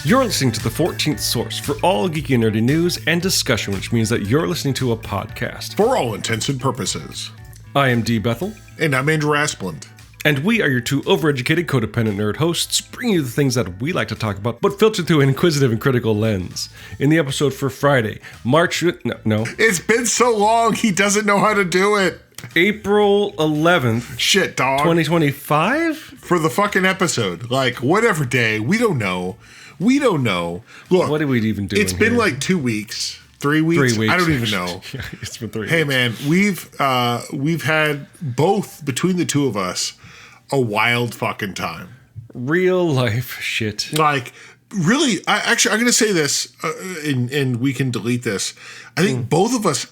You're listening to the 14th source for all geeky and nerdy news and discussion, which means that you're listening to a podcast. For all intents and purposes. I am D. Bethel. And I'm Andrew Asplund. And we are your two overeducated, codependent nerd hosts, bringing you the things that we like to talk about, but filtered through an inquisitive and critical lens. In the episode for Friday, No. It's been so long, he doesn't know how to do it. April 11th. Shit, dog. 2025? For the fucking episode. Like, whatever day. We don't know. Look. What did we even do? It's been like 2 weeks. 3 weeks? 3 weeks. I don't even know. Yeah, it's been 3 weeks. Hey, man, we've had both, between the two of us, a wild fucking time. Real life shit. Like, really, I'm going to say this, and we can delete this. I think both of us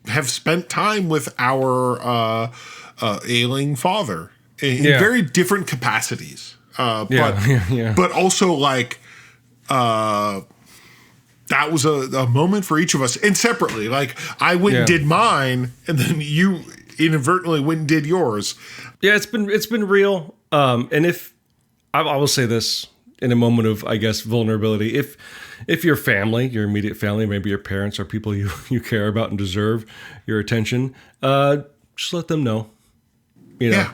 have spent time with our ailing father in very different capacities. But also, like, that was a moment for each of us, and separately. Like, I went and did mine, and then you inadvertently went and did yours. Yeah, it's been real. And if I will say this in a moment of, I guess, vulnerability, if your family, your immediate family, maybe your parents are people you care about and deserve your attention, just let them know. You know,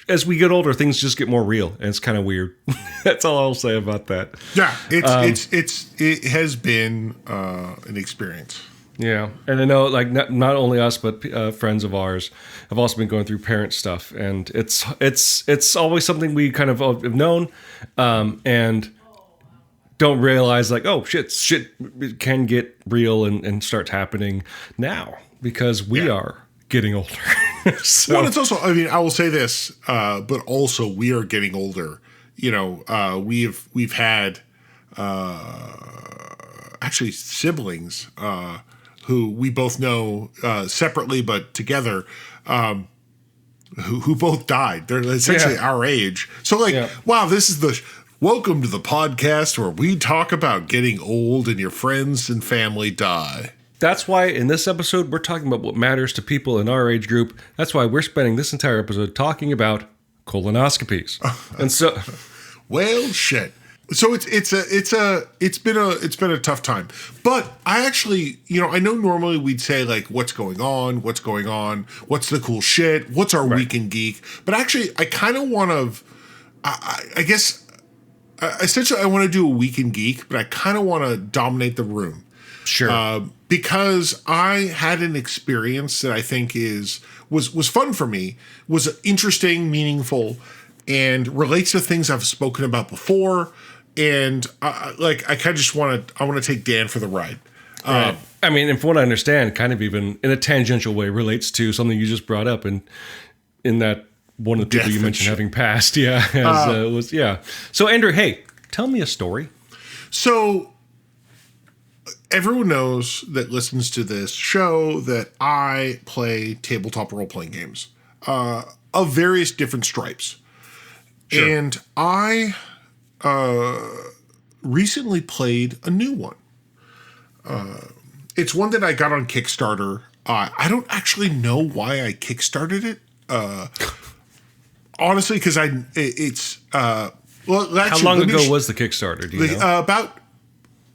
as we get older, things just get more real, and it's kind of weird. That's all I'll say about that. Yeah, it has been an experience. Yeah, and I know, like, not only us, but friends of ours have also been going through parent stuff, and it's always something we kind of have known, and don't realize, like, oh shit can get real and start happening now because we are getting older. So. Well, it's also, I mean, I will say this, but also we are getting older. You know, we've had actually siblings who we both know separately but together, who both died. They're essentially our age. So, like, wow, this is welcome to the podcast where we talk about getting old and your friends and family die. That's why in this episode, we're talking about what matters to people in our age group. That's why we're spending this entire episode talking about colonoscopies. And so, well, shit. So it's been a tough time. But I actually, you know, I know normally we'd say, like, what's going on, what's the cool shit, what's our week in geek. But actually, I kind of want to, I guess, essentially I want to do a week in geek, but I kind of want to dominate the room. Sure. Because I had an experience that I think was fun for me, was interesting, meaningful, and relates to things I've spoken about before. And I kind of just want to take Dan for the ride. Right. I mean, and from what I understand, kind of even in a tangential way relates to something you just brought up, and in that one of the people you mentioned having passed. Yeah. So Andrew, hey, tell me a story. So everyone knows that listens to this show that I play tabletop role-playing games of various different stripes. Sure. And I recently played a new one. It's one that I got on Kickstarter. I don't actually know why I Kickstarted it. Honestly, because it's well. Actually, how long ago was the Kickstarter? Do you know?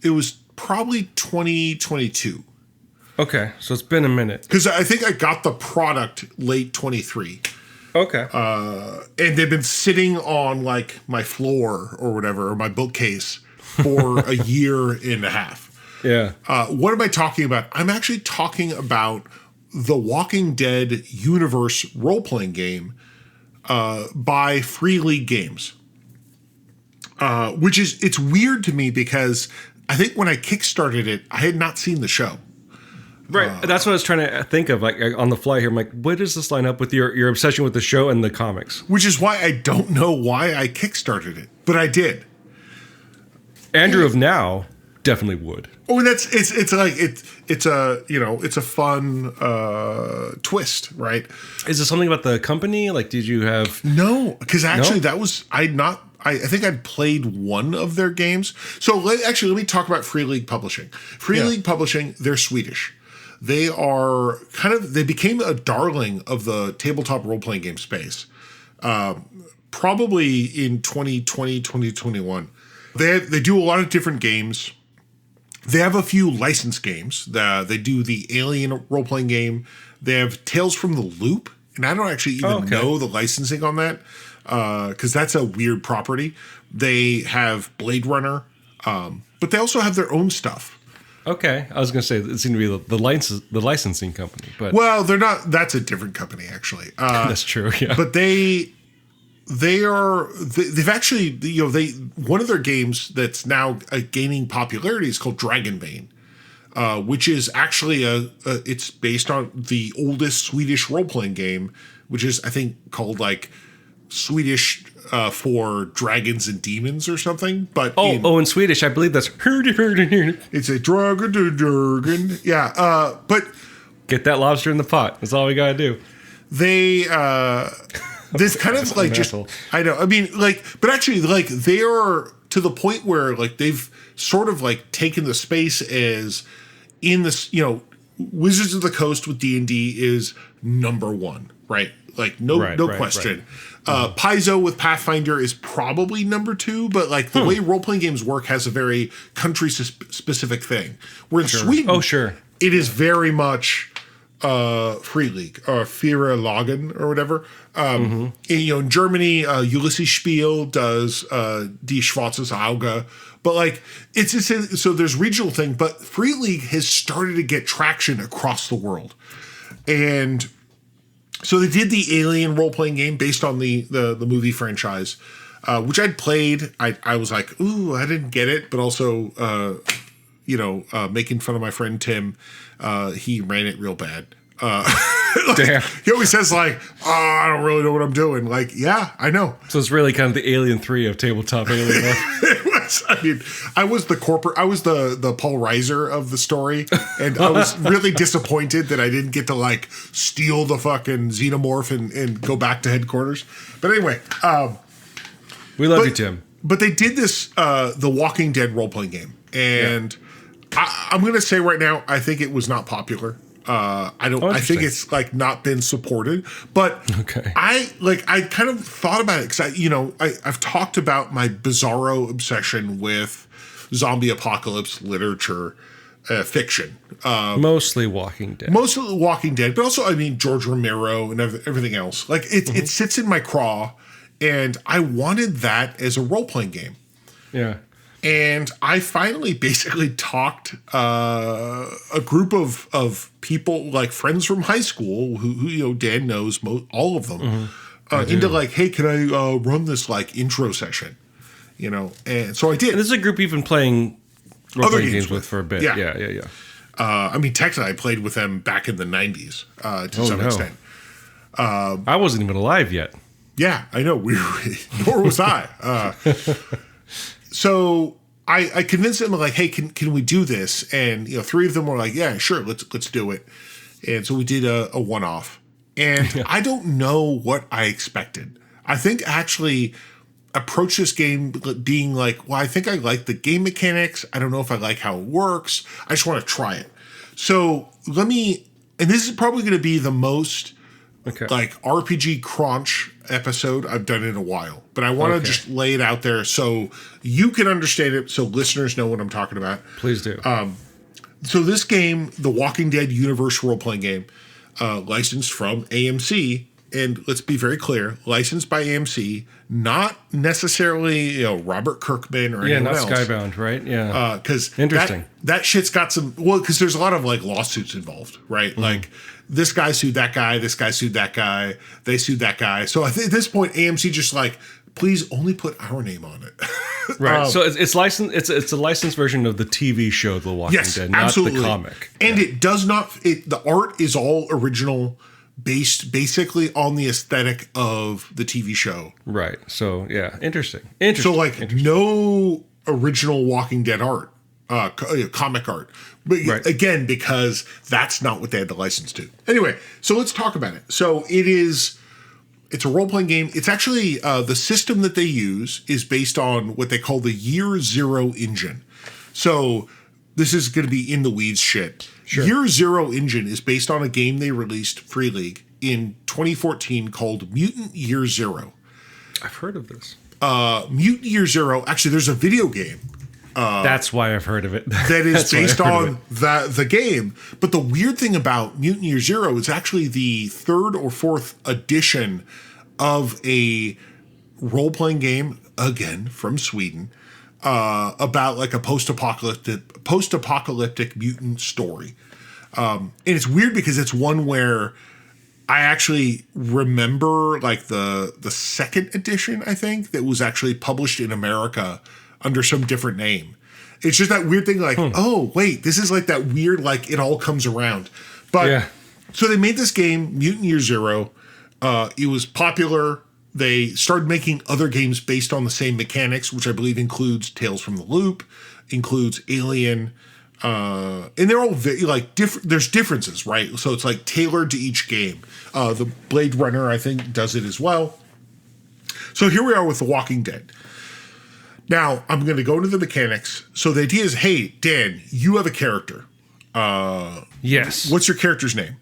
It was probably 2022. Okay, so it's been a minute. Because I think I got the product late 23. Okay. And they've been sitting on, like, my floor or whatever, or my bookcase for a year and a half. Yeah. What am I talking about? I'm actually talking about the Walking Dead universe role-playing game by Free League Games. It's weird to me because I think when I Kickstarted it, I had not seen the show. Right. That's what I was trying to think of, like, on the fly here. I'm like, where does this line up with your obsession with the show and the comics? Which is why I don't know why I Kickstarted it, but I did. Andrew of now definitely would. Oh, and it's a fun twist, right? Is it something about the company? Like, did you have? No, because actually I think I'd played one of their games. So let me talk about Free League Publishing. Free League Publishing, they're Swedish. They became a darling of the tabletop role-playing game space. probably in 2020, 2021. They do a lot of different games. They have a few licensed games. They do the Alien role-playing game. They have Tales from the Loop, and I don't actually even know the licensing on that because that's a weird property. They have Blade Runner, but they also have their own stuff. Okay, I was going to say it seemed to be the licensing company, but well, they're not. That's a different company, actually. That's true. Yeah, but they've actually one of their games that's now gaining popularity is called Dragonbane, which is actually it's based on the oldest Swedish role playing game, which is I think called like Swedish for dragons and demons or something. But in Swedish, I believe that's it's a dragon. Yeah, but get that lobster in the pot. That's all we gotta do. They this kind of like just I know. I mean, like, but actually, like they are to the point where like they've sort of like taken the space as in this, Wizards of the Coast with D&D is number one, right? Like no question. Right. Paizo with Pathfinder is probably number two, but like the way role-playing games work has a very country-specific thing. Where in Sweden, it is very much Free League or Fira Lagen or whatever. In Germany, Ulysses Spiel does Die Schwarzes Auge. But like it's so there's regional thing, but Free League has started to get traction across the world. And so they did the Alien role-playing game based on the movie franchise, which I'd played. I was like, ooh, I didn't get it, but also, making fun of my friend Tim, he ran it real bad. Damn. He always says like, oh, I don't really know what I'm doing. Like, yeah, I know. So it's really kind of the Alien 3 of tabletop Alien. It was. I mean, I was the Paul Reiser of the story, and I was really disappointed that I didn't get to like steal the fucking xenomorph and go back to headquarters. But anyway, we love you, Tim. But they did this The Walking Dead role playing game, and I'm going to say right now, I think it was not popular. I think it's like not been supported, but I kind of thought about it because I've talked about my bizarro obsession with zombie apocalypse literature, fiction, mostly Walking Dead, but also I mean George Romero and everything else. Like it sits in my craw, and I wanted that as a role playing game. Yeah. And I finally basically talked a group of people, like friends from high school, who Dan knows all of them, into like, hey, can I run this like intro session? And so I did. And this is a group you've been playing role-playing games with for a bit. Yeah. I mean, technically, I played with them back in the 90s to some extent. I wasn't even alive yet. Yeah, I know. Nor was I. So I convinced them like, hey, can we do this? And three of them were like, yeah, sure, let's do it. And so we did a one-off. And I don't know what I expected. I think actually approach this game being like, well, I think I like the game mechanics. I don't know if I like how it works. I just want to try it. So and this is probably going to be the most like RPG crunch episode I've done in a while, but I want to just lay it out there so you can understand it, so listeners know what I'm talking about. Please do. So this game, the Walking Dead universe role-playing game, licensed from AMC, and let's be very clear, licensed by AMC, not necessarily Robert Kirkman or anyone else. Yeah, not Skybound, right? Yeah. Because interesting. That shit's got some, because there's a lot of like lawsuits involved, right? Like this guy sued that guy, this guy sued that guy, they sued that guy. So I think at this point, AMC just like, please only put our name on it. Right. So it's licensed. It's a licensed version of the TV show The Walking Dead, not absolutely. The comic. And it does not. The art is all original, based basically on the aesthetic of the TV show. Right. So yeah, interesting. So like no original Walking Dead art, comic art. But again, because that's not what they had the license to. Anyway, so let's talk about it. So it's a role-playing game. It's actually the system that they use is based on what they call the Year Zero engine. So this is going to be in the weeds shit. Sure. Year Zero engine is based on a game they released, Free League, in 2014 called Mutant Year Zero. I've heard of this. Mutant Year Zero. Actually, there's a video game. That's why I've heard of it. That is based on the game. But the weird thing about Mutant Year Zero is actually the third or fourth edition of a role-playing game, again from Sweden, about like a post-apocalyptic mutant story. And it's weird because it's one where I actually remember like the second edition, I think, that was actually published in America under some different name. It's just that weird thing like, oh, wait, this is like that weird, like it all comes around. But so they made this game, Mutant Year Zero. It was popular. They started making other games based on the same mechanics, which I believe includes Tales from the Loop, includes Alien, and they're all like different. There's differences, right? So it's like tailored to each game. The Blade Runner, I think, does it as well. So here we are with The Walking Dead. Now I'm going to go into the mechanics. So the idea is, hey, Dan, you have a character. Yes. What's your character's name?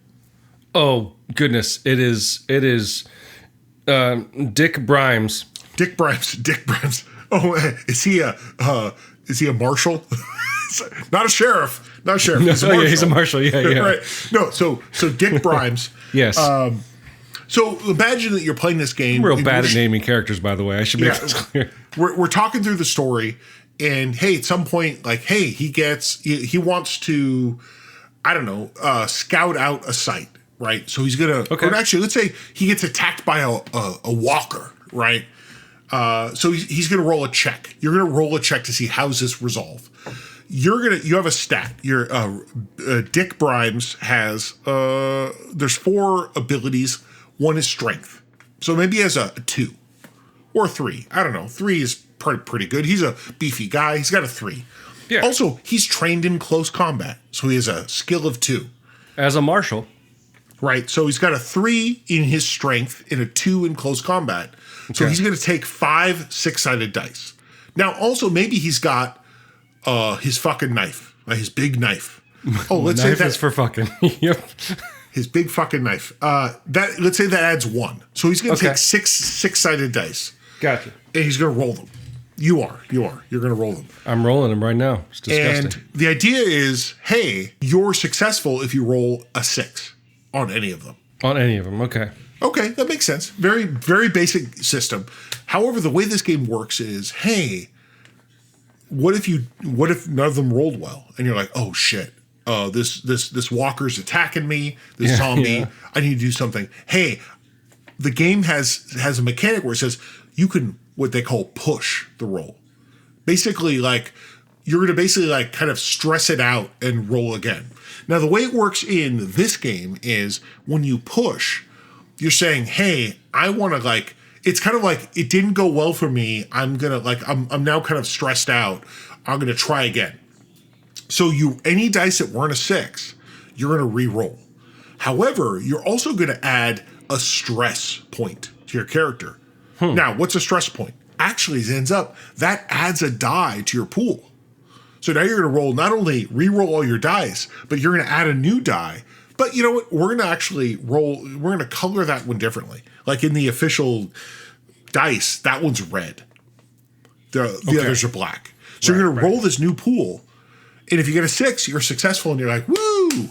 Oh goodness, it is Dick Brimes. Dick Brimes. Oh, is he a marshal? Not a sheriff. He's a marshal. Yeah, he's a marshal. Yeah. Right. No, so Dick Brimes. Yes. So imagine that you're playing this game. I'm real bad at naming characters, by the way. I should make this clear. We're talking through the story, and hey, at some point, like, hey, he wants to, I don't know, scout out a site, right? So he's gonna. Okay. Or actually, let's say he gets attacked by a walker, right? So he's gonna roll a check. You're gonna roll a check to see how's this resolve. You have a stat. Your Dick Brimes has there's 4 abilities. One is strength. So maybe he has a 2 or 3. I don't know. 3 is pretty good. He's a beefy guy. He's got a 3. Yeah. Also, he's trained in close combat. So he has a skill of 2. As a marshal. Right. So he's got a 3 in his strength and a 2 in close combat. So he's going to take 5 6-sided dice. Now, also, maybe he's got his fucking knife. His big knife. Oh, let's say that's for fucking. Yep. His big fucking knife. Let's say that adds 1. So he's going to take 6 6-sided dice. Gotcha. And he's going to roll them. You are. You're going to roll them. I'm rolling them right now. It's disgusting. And the idea is, hey, you're successful if you roll a 6 on any of them. On any of them. Okay. Okay, that makes sense. Very, very basic system. However, the way this game works is, hey, what if none of them rolled well? And you're like, oh shit. This walker's attacking me, this zombie, yeah. I need to do something. Hey, the game has a mechanic where it says you can, what they call, push the roll. Basically, like, you're going to basically like kind of stress it out and roll again. Now, the way it works in this game is when you push, you're saying, hey, I want to, like, it's kind of like, it didn't go well for me. I'm going to, like, I'm now kind of stressed out. I'm going to try again. So any dice that weren't a 6, you're going to re-roll. However, you're also going to add a stress point to your character. Now, what's a stress point? Actually, it ends up, that adds a die to your pool. So now you're going to roll, not only re-roll all your dice, but you're going to add a new die. But you know what? We're going to actually we're going to color that one differently. Like in the official dice, that one's red. The others are black. So you're going to roll this new pool. And if you get a 6, you're successful, and you're like, woo!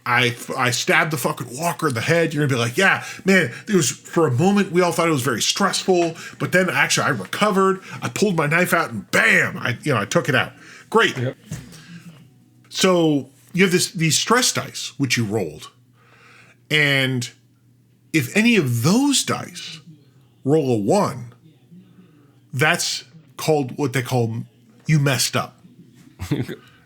I stabbed the fucking walker in the head. You're gonna be like, yeah, man, it was, for a moment, we all thought it was very stressful, but then actually I recovered. I pulled my knife out and bam, I took it out. Great. Yep. So you have these stress dice, which you rolled. And if any of those dice roll a 1, that's called what they call you messed up.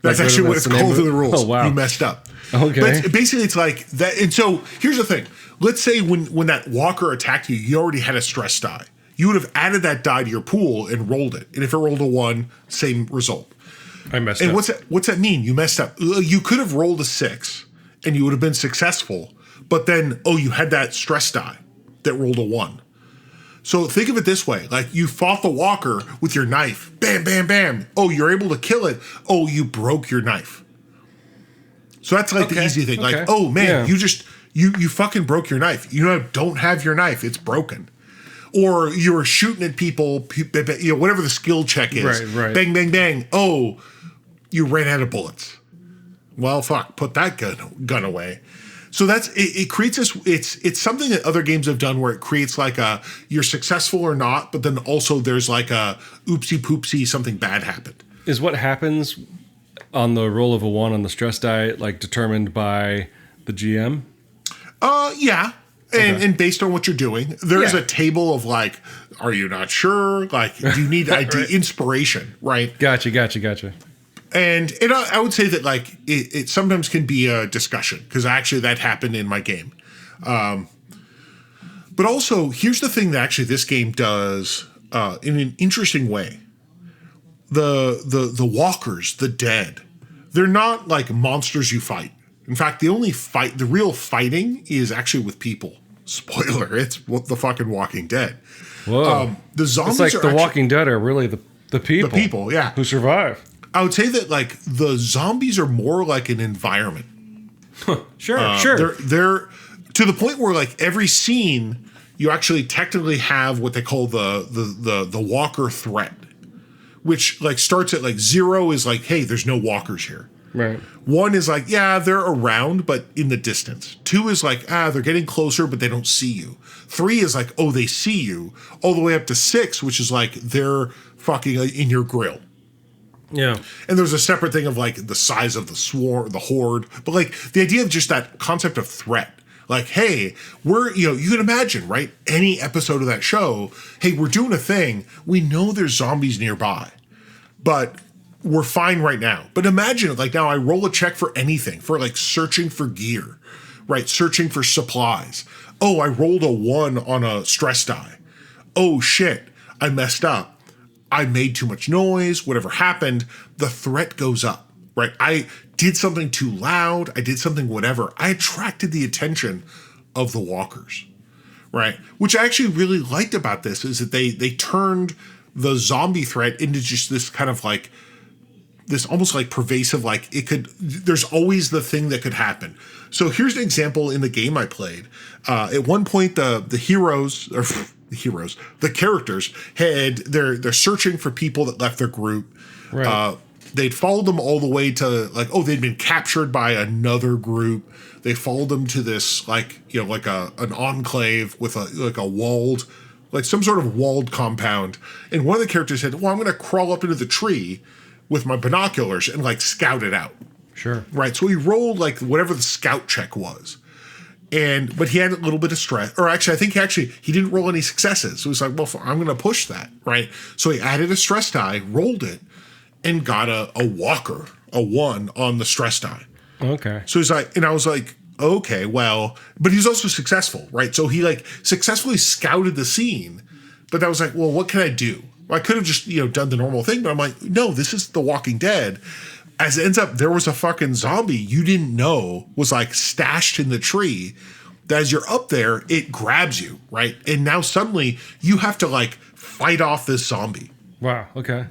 That's like actually what it's called in the rules. Oh, wow. You messed up. Okay. But basically, it's like that. And so here's the thing. Let's say when that walker attacked you, you already had a stress die. You would have added that die to your pool and rolled it. And if it rolled a 1, same result. I messed up. And what's that mean? You messed up. You could have rolled a 6 and you would have been successful. But then, you had that stress die that rolled a 1. So think of it this way. Like, you fought the walker with your knife. Bam, bam, bam. Oh, you're able to kill it. Oh, you broke your knife. So that's like the easy thing. Okay. Like, oh, man, you fucking broke your knife. You don't have your knife. It's broken. or you're shooting at people, whatever the skill check is. Right. Bang, bang, bang. Oh, you ran out of bullets. Well, fuck, put that gun away. So it creates this. It's something that other games have done where it creates like a you're successful or not, but then also there's like a oopsie poopsie, something bad happened. Is what happens on the roll of a 1 on the stress die like determined by the GM? Yeah. And based on what you're doing, there's a table of like, are you not sure? Like, do you need idea, inspiration, right? Gotcha. And I would say that like it sometimes can be a discussion because actually that happened in my game. But also, here's the thing that actually this game does in an interesting way. The walkers, the dead, they're not like monsters you fight. In fact, the real fighting is actually with people. Spoiler, it's the fucking Walking Dead. Whoa. The zombies it's like the Walking Dead are really the people. The people, yeah. Who survive. I would say that like the zombies are more like an environment. Sure. They're to the point where like every scene you actually technically have what they call the walker threat, which like starts at like 0 is like, hey, there's no walkers here. Right. 1 is like, yeah, they're around, but in the distance. 2 is like, they're getting closer, but they don't see you. 3 is like, oh, they see you. All the way up to 6, which is like, they're fucking in your grill. Yeah. And there's a separate thing of like the size of the horde. But like the idea of just that concept of threat. Like, hey, you can imagine, right? Any episode of that show, hey, we're doing a thing. We know there's zombies nearby, but we're fine right now. But imagine like now I roll a check for anything, for like searching for gear, right? Searching for supplies. Oh, I rolled a 1 on a stress die. Oh shit, I messed up. I made too much noise, whatever happened, the threat goes up, right? I did something too loud. I did something whatever. I attracted the attention of the walkers, right? Which I actually really liked about this is that they turned the zombie threat into just this kind of like, this almost like pervasive, like there's always the thing that could happen. So here's an example in the game I played. At one point, the characters they're searching for people that left their group. Right. They'd followed them all the way to like, they'd been captured by another group. They followed them to this like, like an enclave with a walled, like some sort of walled compound. And one of the characters said, well, I'm going to crawl up into the tree with my binoculars and like scout it out. Sure. Right. So he rolled like whatever the scout check was. But he had a little bit of stress, or actually, I think he didn't roll any successes. So he's like, well, I'm going to push that, right? So he added a stress die, rolled it, and got a walker, a 1 on the stress die. Okay. So he's like, and I was like, okay, well, but he was also successful, right? So he like successfully scouted the scene, but that was like, well, what can I do? Well, I could have just, done the normal thing, but I'm like, no, this is The Walking Dead. As it ends up, there was a fucking zombie you didn't know was like stashed in the tree. That as you're up there, it grabs you, right? And now suddenly you have to like fight off this zombie. Wow. Okay.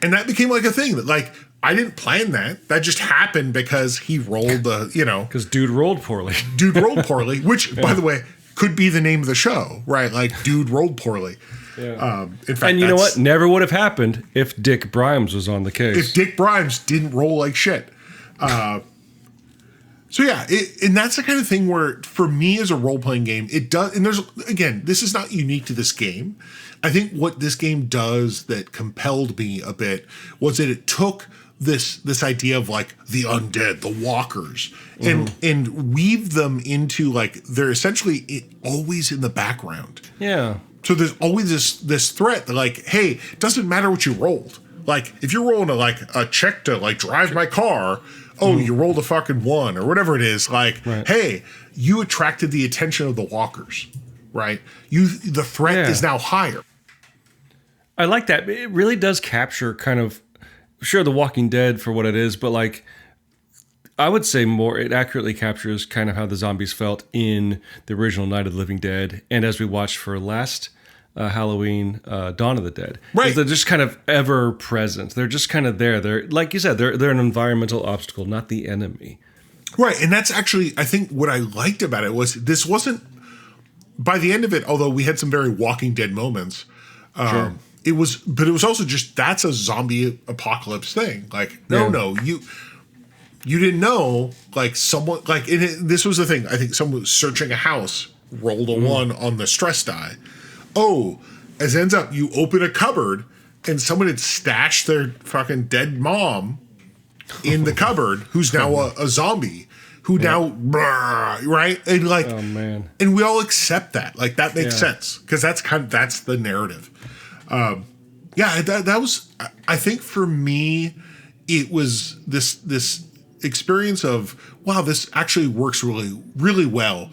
And that became like a thing that like, I didn't plan that. That just happened because he rolled Because dude rolled poorly. Dude rolled poorly, which, by the way, could be the name of the show, right? Like, dude rolled poorly. Yeah. In fact, and you know what? Never would have happened if Dick Brimes was on the case. If Dick Brimes didn't roll like shit. So yeah, and that's the kind of thing where, for me as a role-playing game, it does, and again, this is not unique to this game. I think what this game does that compelled me a bit was that it took this idea of like the undead, the walkers, and weave them into like, they're essentially always in the background. Yeah. So there's always this threat that like, hey, it doesn't matter what you rolled. Like if you're rolling a check to like drive my car, you rolled a fucking 1 or whatever it is. Like, hey, you attracted the attention of the walkers, right? The threat is now higher. I like that. It really does capture kind of, sure, The Walking Dead for what it is, but like, I would say it accurately captures kind of how the zombies felt in the original Night of the Living Dead, and as we watched for last Halloween, Dawn of the Dead. Right. They're just kind of ever present. They're just kind of there. They're, like you said, they're an environmental obstacle, not the enemy. Right. And that's actually, I think what I liked about it was this wasn't by the end of it, although we had some very Walking Dead moments, it was also just, that's a zombie apocalypse thing. Like, no, you didn't know, like someone, like this was the thing. I think someone was searching a house, rolled a 1 on the stress die. Oh, as it ends up, you open a cupboard and someone had stashed their fucking dead mom in the cupboard, who's now a zombie. Who now, right? And like, oh man, and we all accept that. Like that makes sense because that's the narrative. That was. I think for me, it was this experience of, wow, this actually works really, really well.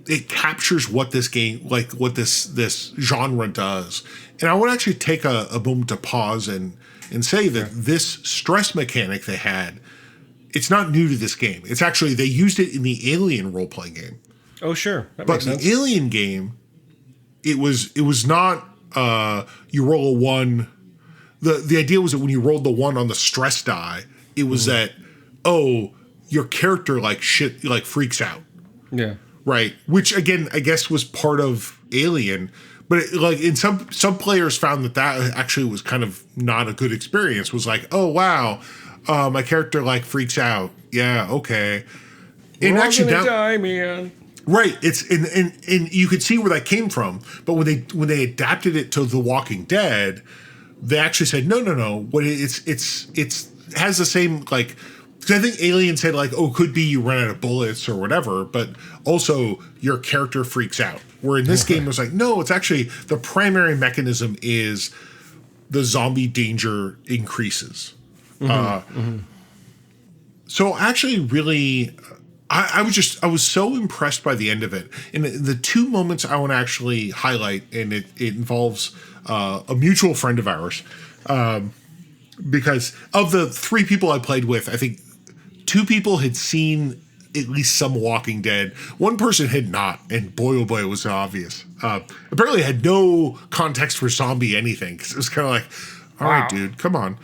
It captures what this game, like what this genre does. And I would actually take a moment to pause and say that this stress mechanic they had, it's not new to this game. It's actually, they used it in the Alien role-playing game. Oh, sure. That makes sense. But the Alien game, it was not you roll a 1. The idea was that when you rolled the 1 on the stress die, it was that, your character like freaks out. Yeah. Right. Which again, I guess was part of Alien. But in some players found that actually was kind of not a good experience. Was like, oh wow, my character like freaks out. Yeah, okay. We're all gonna die, man. Right. It's and you could see where that came from. But when they adapted it to The Walking Dead, they actually said no. What it has the same like. Because I think Alien said like, oh, could be you run out of bullets or whatever, but also your character freaks out. Where in this game it was like, no, it's actually the primary mechanism is the zombie danger increases. So actually, really, I was so impressed by the end of it. And the 2 moments I want to actually highlight, and it involves a mutual friend of ours, because of the 3 people I played with, I think 2 people had seen at least some Walking Dead. 1 person had not, and boy, oh boy, it was obvious. Apparently had no context for zombie anything, because it was kind of like, all right, dude, come on.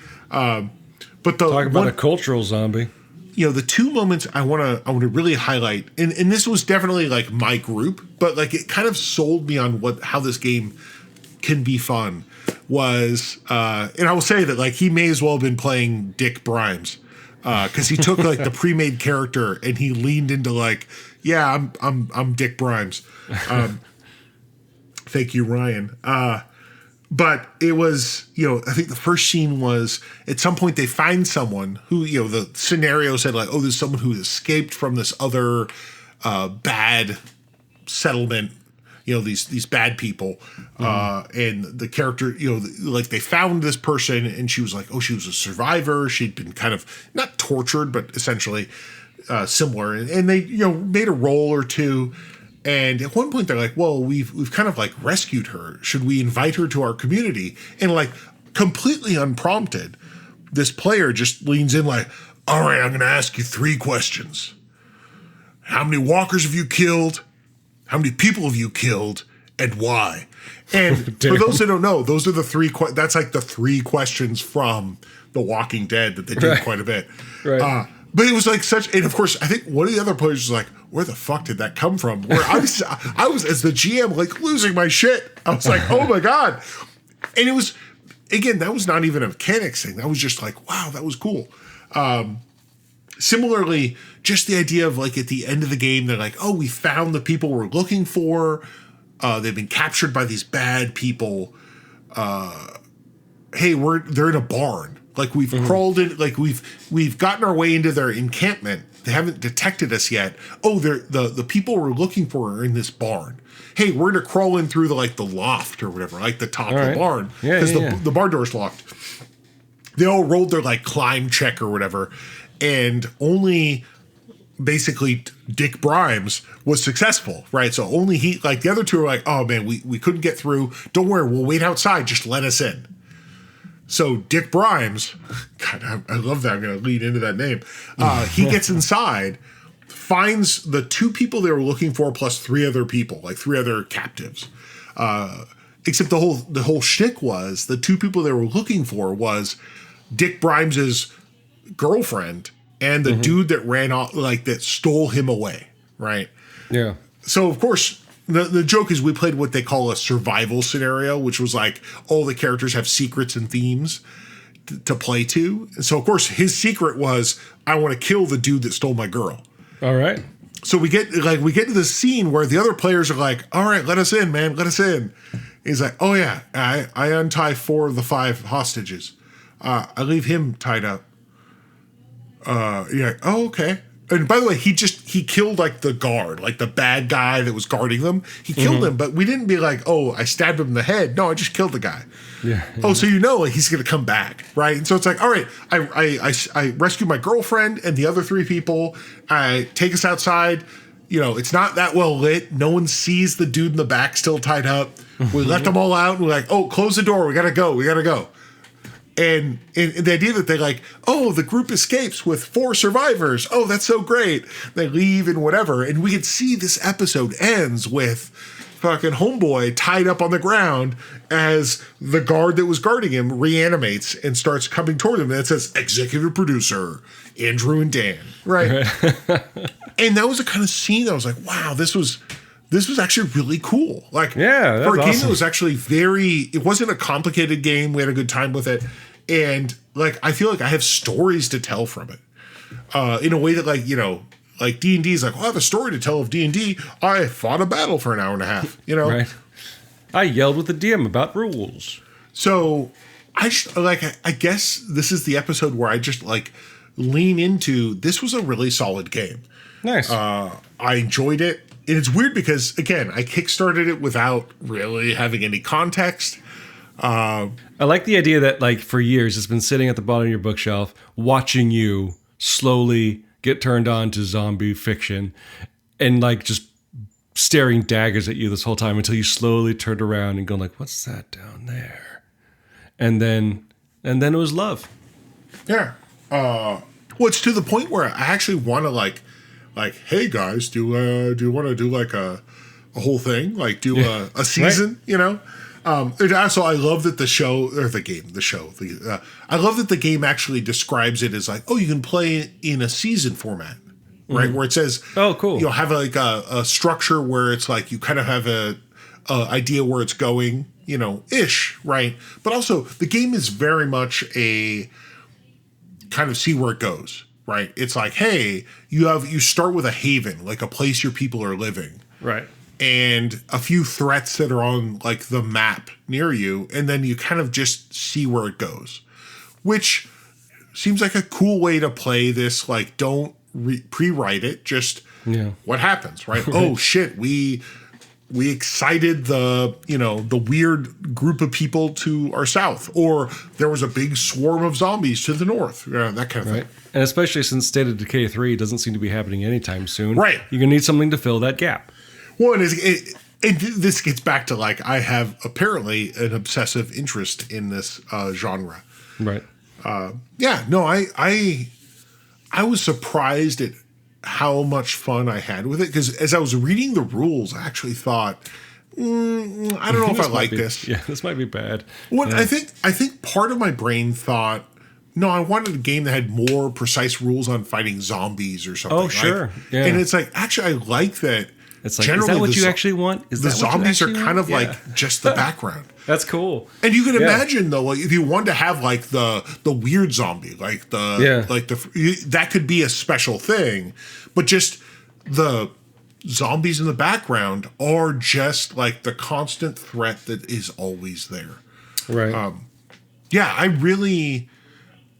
But talk about a cultural zombie. You know, the 2 moments I want to really highlight, and this was definitely like my group, but like it kind of sold me on how this game can be fun. Was and I will say that like he may as well have been playing Dick Brimes. Because he took like the pre-made character and he leaned into like, yeah, I'm Dick Brimes. Thank you, Ryan. But it was, I think the first scene was at some point they find someone who, the scenario said like, oh, there's someone who escaped from this other bad settlement. These bad people, and the character, like they found this person and she was like, oh, she was a survivor. She'd been kind of not tortured, but essentially similar. And they, made a roll or 2. And at one point they're like, well, we've kind of like rescued her. Should we invite her to our community? And like completely unprompted, this player just leans in like, all right, I'm going to ask you 3 questions. How many walkers have you killed? How many people have you killed, and why? And for those that don't know, those are the 3. That's like the 3 questions from The Walking Dead that they do quite a bit. Right. But it was like such, and of course, I think one of the other players was like, "Where the fuck did that come from?" Where I was as the GM like losing my shit. I was like, "Oh my god!" And it was, again, that was not even a mechanics thing. That was just like, wow, that was cool. Similarly, just the idea of like at the end of the game, they're like, oh, we found the people we're looking for. They've been captured by these bad people. Hey, they're in a barn. Like we've crawled in, like we've gotten our way into their encampment. They haven't detected us yet. Oh, the people we're looking for are in this barn. Hey, we're gonna crawl in through the loft or whatever, like the top of the barn, because the barn door's locked. They all rolled their like climb check or whatever, and only basically Dick Brimes was successful, right? So only he, like the other 2 are like, oh man, we couldn't get through. Don't worry, we'll wait outside. Just let us in. So Dick Brimes, God, I love that. I'm going to lead into that name. He gets inside, finds the 2 people they were looking for plus 3 other people, like 3 other captives. Except the whole shtick was the 2 people they were looking for was Dick Brimes's girlfriend and the dude that ran off, like that stole him away, right? Yeah. So of course, the joke is we played what they call a survival scenario, which was like all the characters have secrets and themes to play to. And so of course his secret was, I want to kill the dude that stole my girl. All right. So we get to this scene where the other players are like, all right, let us in, man, let us in. He's like, oh yeah, I untie 4 of the 5 hostages. I leave him tied up. You're like, oh, okay. And by the way, he killed like the guard, like the bad guy that was guarding them. He killed him, but we didn't be like, oh, I stabbed him in the head. No, I just killed the guy. Yeah. Oh, so like, he's going to come back, right? And so it's like, all right, I rescued my girlfriend and the other 3 people. I take us outside. It's not that well lit. No one sees the dude in the back still tied up. We let them all out. And we're like, oh, close the door. We got to go. And the idea that they like, oh, the group escapes with 4 survivors. Oh, that's so great. They leave and whatever. And we could see this episode ends with fucking homeboy tied up on the ground as the guard that was guarding him reanimates and starts coming toward him. And it says, executive producer, Andrew and Dan. Right. And that was the kind of scene that I was like, wow, this was actually really cool. Like, yeah, for a game that was actually it wasn't a complicated game. We had a good time with it. And like, I feel like I have stories to tell from it in a way that like D&D is like, well, I have a story to tell of D&D. I fought a battle for an hour and a half, Right. I yelled with the DM about rules. So I guess this is the episode where I just like lean into, this was a really solid game. Nice. I enjoyed it. And it's weird because, again, I kickstarted it without really having any context. I like the idea that, like, for years, it's been sitting at the bottom of your bookshelf, watching you slowly get turned on to zombie fiction and, like, just staring daggers at you this whole time until you slowly turned around and go, like, what's that down there? And then it was love. Yeah. Well, it's to the point where I actually want to, like, hey guys, do you want to do like a whole thing, like do a season, right. And also I love that I love that the game actually describes it as like, oh, you can play it in a season format, right? Where it says, oh, cool, have like a structure where it's like you kind of have a idea where it's going, ish, right? But also the game is very much a kind of see where it goes. Right. It's like, hey, you start with a haven, like a place your people are living. Right. And a few threats that are on like the map near you. And then you kind of just see where it goes, which seems like a cool way to play this. Like, don't pre-write it. Just what happens. Right. Oh, shit. We excited the weird group of people to our south, or there was a big swarm of zombies to the north. That kind of thing. And especially since State of Decay 3 doesn't seem to be happening anytime soon. Right. You're going to need something to fill that gap. Well, and this gets back to like, I have apparently an obsessive interest in this genre. Right. I was surprised at how much fun I had with it, because as I was reading the rules, I actually thought, I don't know if I like this. Yeah, this might be bad. Well, I think part of my brain thought, no, I wanted a game that had more precise rules on fighting zombies or something. Oh, sure. Yeah. And it's like, actually, I like that. It's like, is that what you actually want? The zombies are kind of like just the background. That's cool. And you can imagine though, like if you wanted to have like the weird zombie, like that could be a special thing, but just the zombies in the background are just like the constant threat that is always there. Right.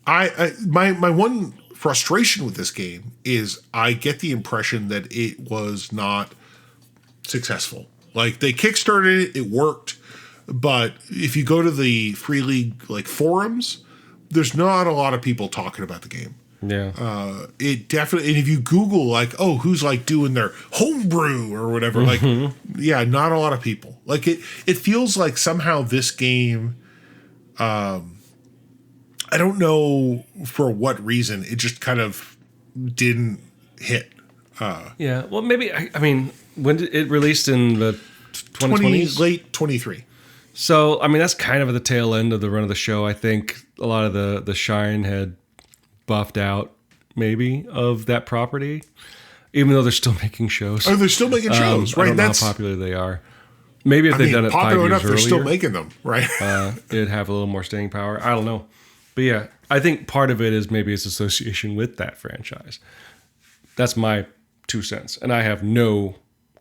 My one frustration with this game is I get the impression that it was not successful. Like they kickstarted it, it worked, but if you go to the Free League like forums, there's not a lot of people talking about the game. Yeah. It definitely, and if you Google like, oh, who's like doing their homebrew or whatever, like, not a lot of people. Like it feels like somehow this game, I don't know for what reason, it just kind of didn't hit. Well, maybe, I mean, when did it released in the 2020s? Late 23. So, I mean, that's kind of at the tail end of the run of the show. I think a lot of the shine had buffed out maybe of that property. even though they're still making shows. Oh, they're still making shows, right? I don't know how popular they are. Maybe if they'd done it 5 years enough, they're earlier, still making them, right? it'd have a little more staying power. I don't know. But yeah, I think part of it is maybe its association with that franchise. That's my 2 cents. And I have no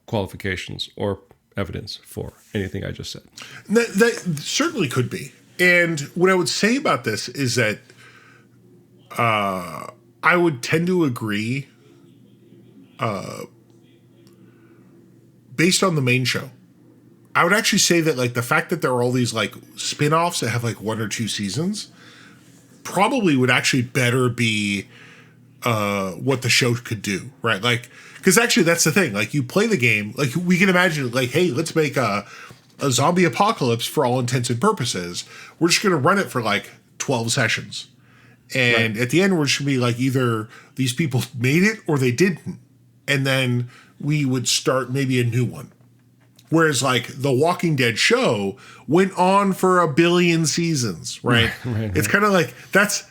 qualifications or evidence for anything I just said. That certainly could be. And what I would say about this is that I would tend to agree based on the main show. I would actually say that like the fact that there are all these like spin-offs that have like 1 or 2 seasons probably would actually better be what the show could do, right? Like, because actually that's the thing. Like you play the game, like we can imagine like, hey, let's make a zombie apocalypse for all intents and purposes. We're just going to run it for like 12 sessions. And at the end, we're just going to be like either these people made it or they didn't. And then we would start maybe a new one. Whereas like the Walking Dead show went on for 1 billion seasons, right? Right. It's kind of like that's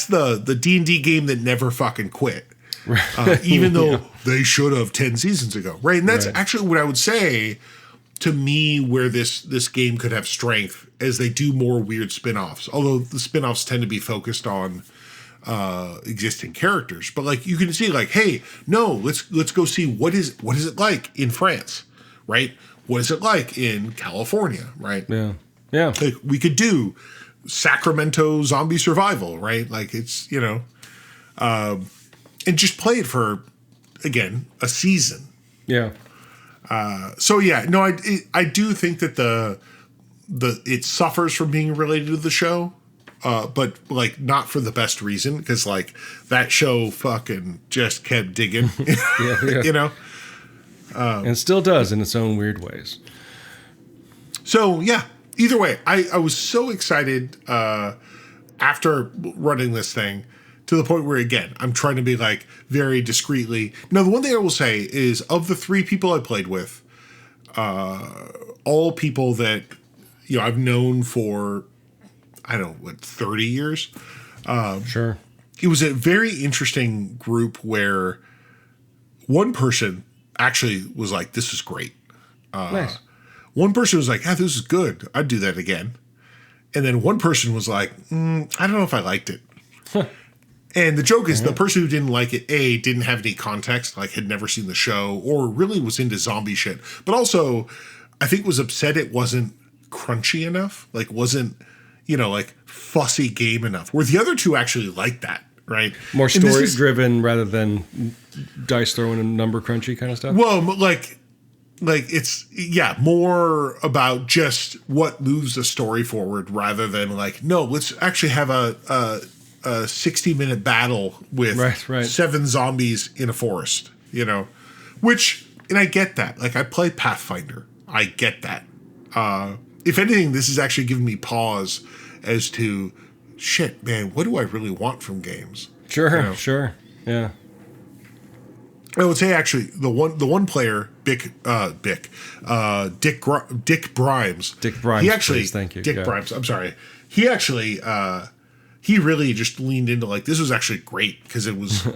the D&D game that never fucking quit. Even though they should have 10 seasons ago, right? And that's actually what I would say to me where this game could have strength as they do more weird spin-offs. Although the spin-offs tend to be focused on existing characters. But like you can see like, hey, no, let's go see what is it like in France, right? What is it like in California, right? Yeah. Yeah. Like we could do Sacramento zombie survival, right? Like it's, and just play it for, again, a season. Yeah. So yeah, no, I do think that it suffers from being related to the show, but like not for the best reason, because like that show fucking just kept digging, yeah. And still does in its own weird ways. So yeah, either way, I was so excited after running this thing to the point where, again, I'm trying to be like very discreetly. Now, the one thing I will say is of the 3 people I played with, all people that, I've known for, I don't know, 30 years. Sure. It was a very interesting group where one person actually was like, this is great. Nice. One person was like, this is good. I'd do that again. And then one person was like, I don't know if I liked it. And the joke is the person who didn't like it, didn't have any context, like had never seen the show or really was into zombie shit. But also, I think was upset it wasn't crunchy enough, like wasn't, like fussy game enough. Where the other 2 actually liked that, right? More story driven rather than dice throwing and number crunchy kind of stuff. Well, like it's more about just what moves the story forward rather than like, no, let's actually have a 60-minute battle with 7 zombies in a forest, which, and I get that. Like I play Pathfinder. I get that. If anything, this is actually giving me pause as to shit, man, what do I really want from games? Sure. Sure. Yeah. I would say actually the one player, Dick Brimes. Dick Brimes. He actually, please, thank you. Dick Brimes. I'm sorry. He actually, he really just leaned into like this was actually great because it was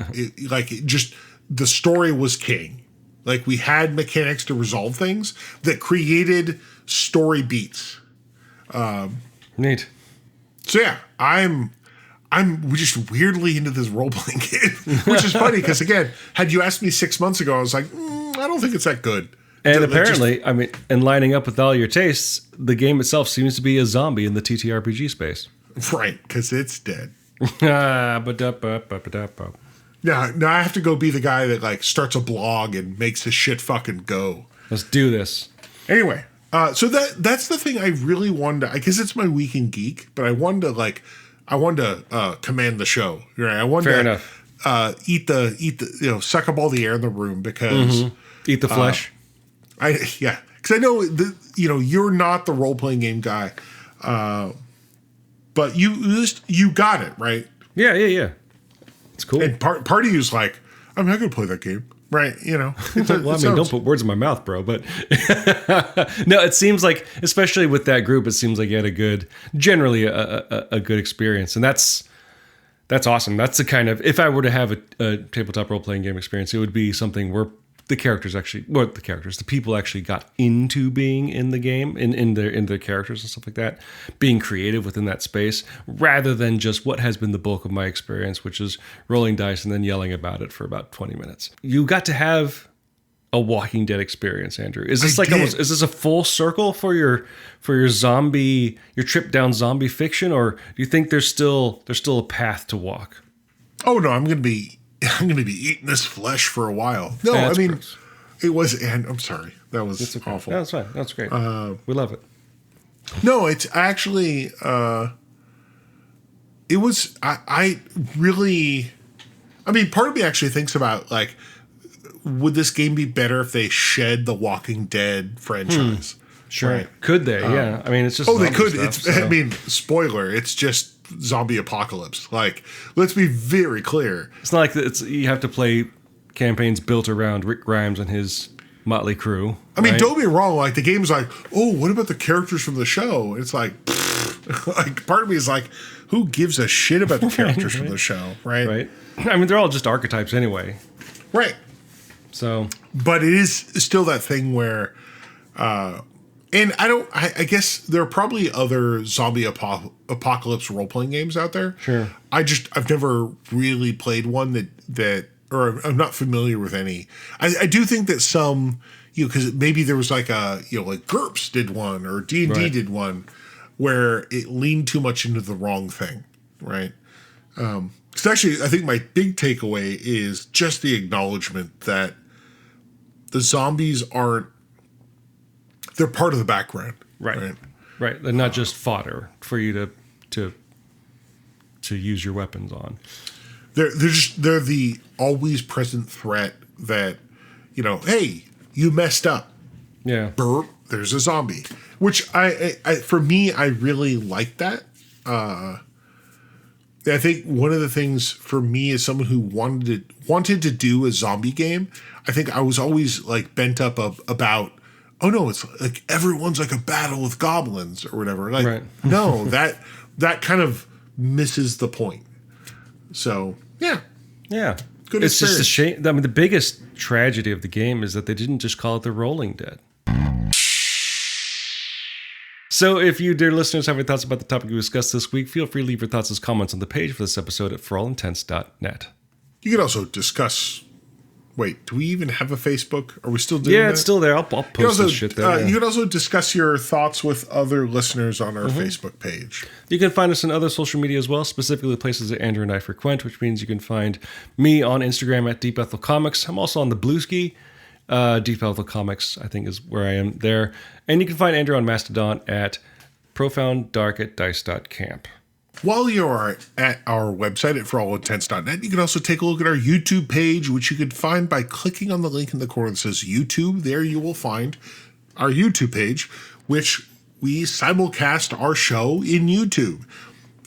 just the story was king. Like we had mechanics to resolve things that created story beats. Neat. So yeah, I'm just weirdly into this role-playing game, which is funny because, again, had you asked me 6 months ago, I was like, I don't think it's that good. And apparently, and lining up with all your tastes, the game itself seems to be a zombie in the TTRPG space. Right, because it's dead. Yeah, now I have to go be the guy that, like, starts a blog and makes his shit fucking go. Let's do this. Anyway, so that's the thing I really wanted to, because it's my week in geek, but I wanted to command the show. Right? I wanted Fair to enough. Eat the suck up all the air in the room because eat the flesh. Because I know you're not the role playing game guy, but you got it right. Yeah. It's cool. And part of you's like, I'm not gonna play that game. Right, well, don't put words in my mouth, bro. But no, it seems like, especially with that group, it seems like you had generally a good experience, and that's That's awesome. That's the kind of, if I were to have a tabletop role-playing game experience, it would be something where the people actually got into being in the game, in their characters and stuff like that, being creative within that space, rather than just what has been the bulk of my experience, which is rolling dice and then yelling about it for about 20 minutes. You got to have a Walking Dead experience, Andrew. Is this is this a full circle for your trip down zombie fiction, or do you think there's still a path to walk? Oh no, I'm gonna be eating this flesh for a while. No, Yeah, I mean, gross. it was, and I'm sorry, that was Okay. awful. No, that's fine. That's great. We love it. No, it's actually, it was, I really, I mean, part of me actually thinks about, like, would this game be better if they shed the Walking Dead franchise? Sure. Right. Could they? Yeah. I mean, it's just. Oh, they zombie could. stuff, so. I mean, spoiler, it's just zombie apocalypse. Like, let's be very clear. It's not like you have to play campaigns built around Rick Grimes and his motley crew. I mean, right? don't be wrong. Like, the game's like, oh, what about the characters from the show? It's like, like, part of me is like, who gives a shit about the characters from the show, right? Right. I mean, they're all just archetypes anyway. Right. So. But it is still that thing where, and I guess there are probably other zombie apocalypse role-playing games out there. Sure. I've never really played one or I'm not familiar with any. I do think that some, because maybe there was like like GURPS did one or D&D Right. did one where it leaned too much into the wrong thing, right? Because actually, I think my big takeaway is just the acknowledgement that the zombies they're part of the background. Right. They're not just fodder for you to use your weapons on. They're the always present threat that, hey, you messed up. Yeah. Burp, there's a zombie. Which I for me, I really like that. I think one of the things for me as someone who wanted to do a zombie game, I think I was always like bent up about, oh no, it's like everyone's like a battle with goblins or whatever. Like, Right. no, that kind of misses the point. So yeah. Good It's just a experience. shame. I mean, the biggest tragedy of the game is that they didn't just call it The Rolling Dead. So if you, dear listeners, have any thoughts about the topic we discussed this week, feel free to leave your thoughts as comments on the page for this episode at forallintents.net. You can also discuss. Wait, do we even have a Facebook? Are we still doing that? Yeah, it's still there. I'll post this shit there. You can also discuss your thoughts with other listeners on our Facebook page. You can find us on other social media as well, specifically places that Andrew and I frequent, which means you can find me on Instagram at Deep Bethel Comics. I'm also on the Blueski. Deep Bethel Comics, I think, is where I am there. And you can find Andrew on Mastodon at profounddark@dice.camp. While you are at our website at forallintents.net, you can also take a look at our YouTube page, which you can find by clicking on the link in the corner that says YouTube. There you will find our YouTube page, which we simulcast our show in YouTube.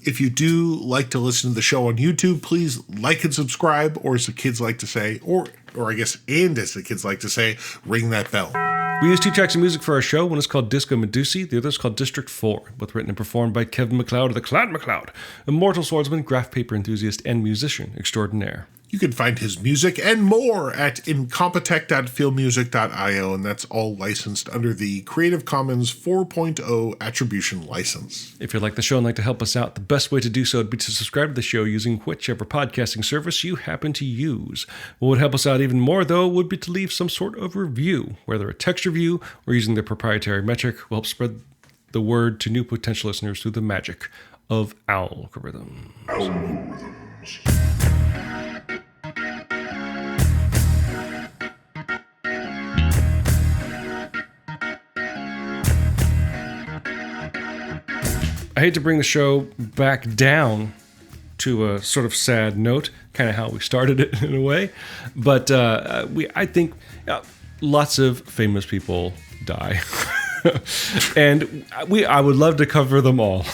If you do like to listen to the show on YouTube, please like and subscribe, or as the kids like to say, or I guess, and as the kids like to say, ring that bell. We use 2 tracks of music for our show. One is called Disco Medusi, the other is called District 4, both written and performed by Kevin MacLeod of the Clan MacLeod, immortal swordsman, graph paper enthusiast, and musician extraordinaire. You can find his music and more at incompetech.filmmusic.io, and that's all licensed under the Creative Commons 4.0 attribution license. If you like the show and like to help us out, the best way to do so would be to subscribe to the show using whichever podcasting service you happen to use. What would help us out even more, though, would be to leave some sort of review, whether a text review or using their proprietary metric will help spread the word to new potential listeners through the magic of algorithms. I hate to bring the show back down to a sort of sad note, kind of how we started it in a way, but I think lots of famous people die, and I would love to cover them all.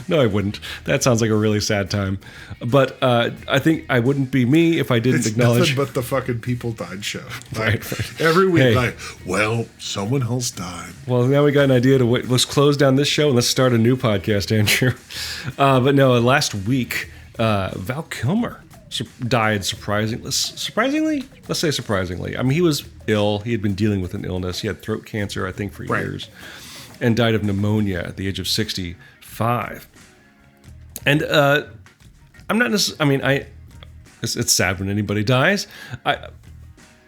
No, I wouldn't. That sounds like a really sad time. But I think I wouldn't be me if I didn't acknowledge. Nothing but the fucking People Died show. Right. Every week, Hey. well, someone else died. Well, now we got an idea to let's close down this show and let's start a new podcast, Andrew. But no, last week Val Kilmer died surprisingly. Let's say surprisingly. I mean, he was ill. He had been dealing with an illness. He had throat cancer, I think, for years, and died of pneumonia at the age of 65. And I'm not necessarily. I mean, it's sad when anybody dies. I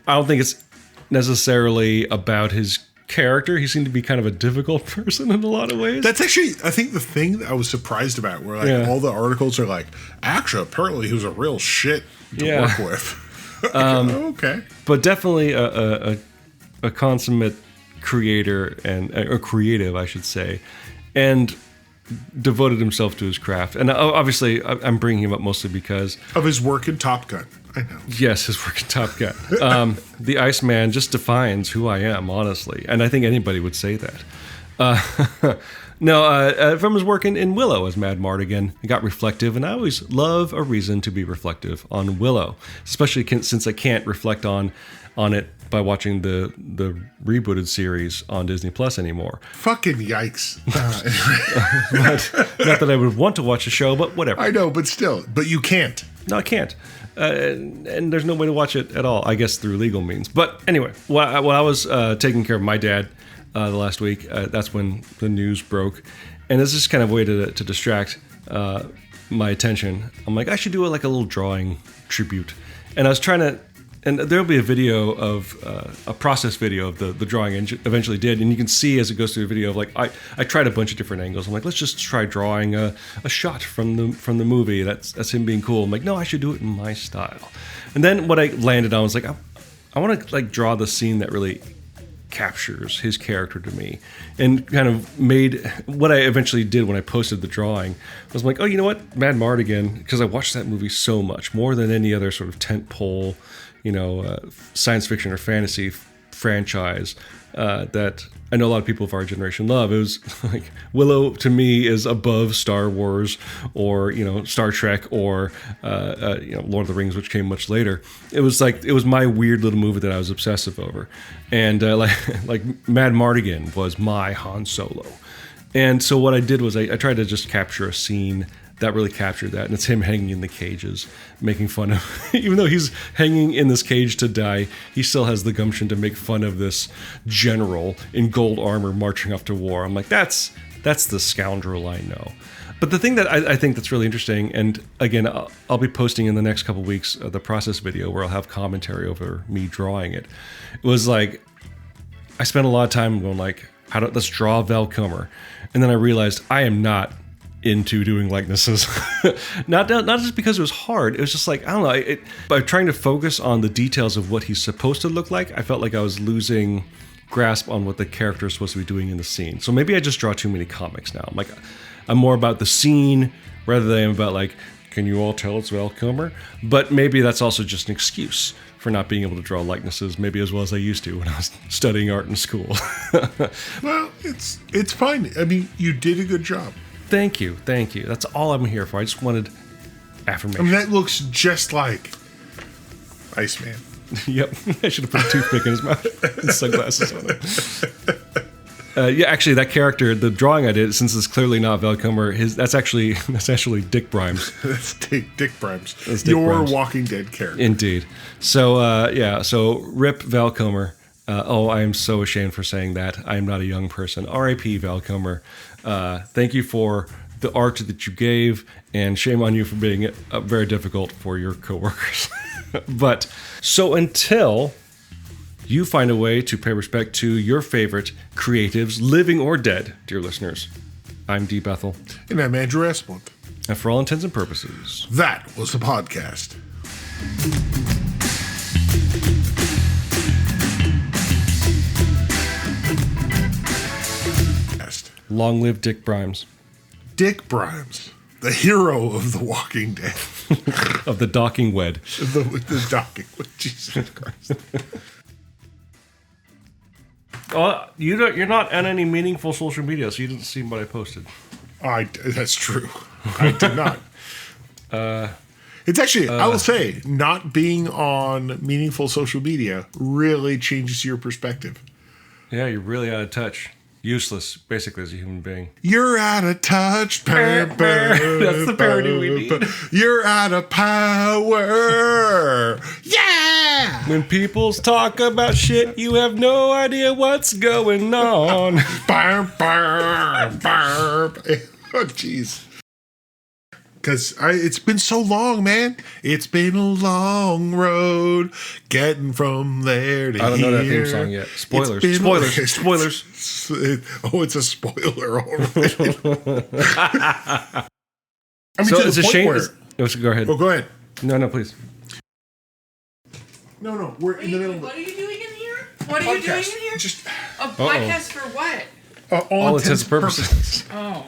don't think it's necessarily about his character. He seemed to be kind of a difficult person in a lot of ways. That's actually, I think, the thing that I was surprised about, where like all the articles are like, actually, apparently he was a real shit to work with. Okay. But definitely a consummate creator or creative, I should say, and devoted himself to his craft. And obviously, I'm bringing him up mostly because of his work in Top Gun. I know. Yes, his work in Top Gun. The Iceman just defines who I am, honestly. And I think anybody would say that. From his work in Willow as Madmartigan, I got reflective, and I always love a reason to be reflective on Willow, especially since I can't reflect on it by watching the rebooted series on Disney Plus anymore. Fucking yikes. Not that I would want to watch the show, but whatever. I know, but still. But you can't. No, I can't. And there's no way to watch it at all, I guess, through legal means. But anyway, while I was taking care of my dad the last week, that's when the news broke. And it's just kind of a way to distract my attention. I'm like, I should do a little drawing tribute. And I was trying to... And there'll be a video of a process video of the drawing I eventually did, and you can see as it goes through the video of like I tried a bunch of different angles. I'm like, let's just try drawing a shot from the movie. That's him being cool. I'm like, no, I should do it in my style. And then what I landed on was like, I want to like draw the scene that really captures his character to me, and kind of made what I eventually did when I posted the drawing. I was like, oh, you know what, Madmartigan, because I watched that movie so much more than any other sort of tentpole, science fiction or fantasy franchise that I know a lot of people of our generation love. It was like Willow to me is above Star Wars or Star Trek or Lord of the Rings, which came much later. It was my weird little movie that I was obsessive over, and like Madmartigan was my Han Solo. And so what I did was I tried to just capture a scene that really captured that, and it's him hanging in the cages, making fun of, even though he's hanging in this cage to die, he still has the gumption to make fun of this general in gold armor marching off to war. I'm like, that's the scoundrel I know. But the thing that I think that's really interesting, and again, I'll be posting in the next couple of weeks the process video where I'll have commentary over me drawing it. It was like, I spent a lot of time going like, let's draw Val Kilmer, and then I realized I am not into doing likenesses. not just because it was hard. It was just like, I don't know, by trying to focus on the details of what he's supposed to look like, I felt like I was losing grasp on what the character is supposed to be doing in the scene. So maybe I just draw too many comics now. I'm more about the scene rather than about like, can you all tell it's Val Kilmer? But maybe that's also just an excuse for not being able to draw likenesses maybe as well as I used to when I was studying art in school. Well, it's fine. I mean, you did a good job. Thank you. That's all I'm here for. I just wanted affirmation. I mean, that looks just like Iceman. Yep. I should have put a toothpick in his mouth and sunglasses on him. Actually, that character, the drawing I did, since it's clearly not Val Kilmer, that's actually Dick Brimes. That's Dick Brimes. That's Dick Your Brimes. Walking Dead character. Indeed. So, so rip Val Kilmer. I am so ashamed for saying that. I am not a young person. R.I.P. Val Kilmer. Thank you for the art that you gave, and shame on you for being very difficult for your coworkers. But so until you find a way to pay respect to your favorite creatives, living or dead, dear listeners, I'm D. Bethel. And I'm Andrew Esmond. And for all intents and purposes, that was the podcast. Long live Dick Brimes. Dick Brimes, the hero of The Walking Dead. Of the docking wed. The docking wed. Jesus Christ. You're not on any meaningful social media, so you didn't see what I posted. That's true. I did not. It's actually, I will say, not being on meaningful social media really changes your perspective. Yeah, you're really out of touch. Useless, basically, as a human being. You're out of touch. That's the parody we need. You're out of power. Yeah. When people talk about shit, you have no idea what's going on. Barb, barb, barb. Oh, jeez. Because it's been so long, man. It's been a long road getting from there to here. I don't know that theme song yet. Spoilers. Spoilers. Oh, it's a spoiler, all right. I mean, so it's a shame. Go ahead. Oh, go ahead. No, please. No. We're in the middle. What are you doing in here? What are you doing in here? Just a podcast for what? all intents and purposes. Oh.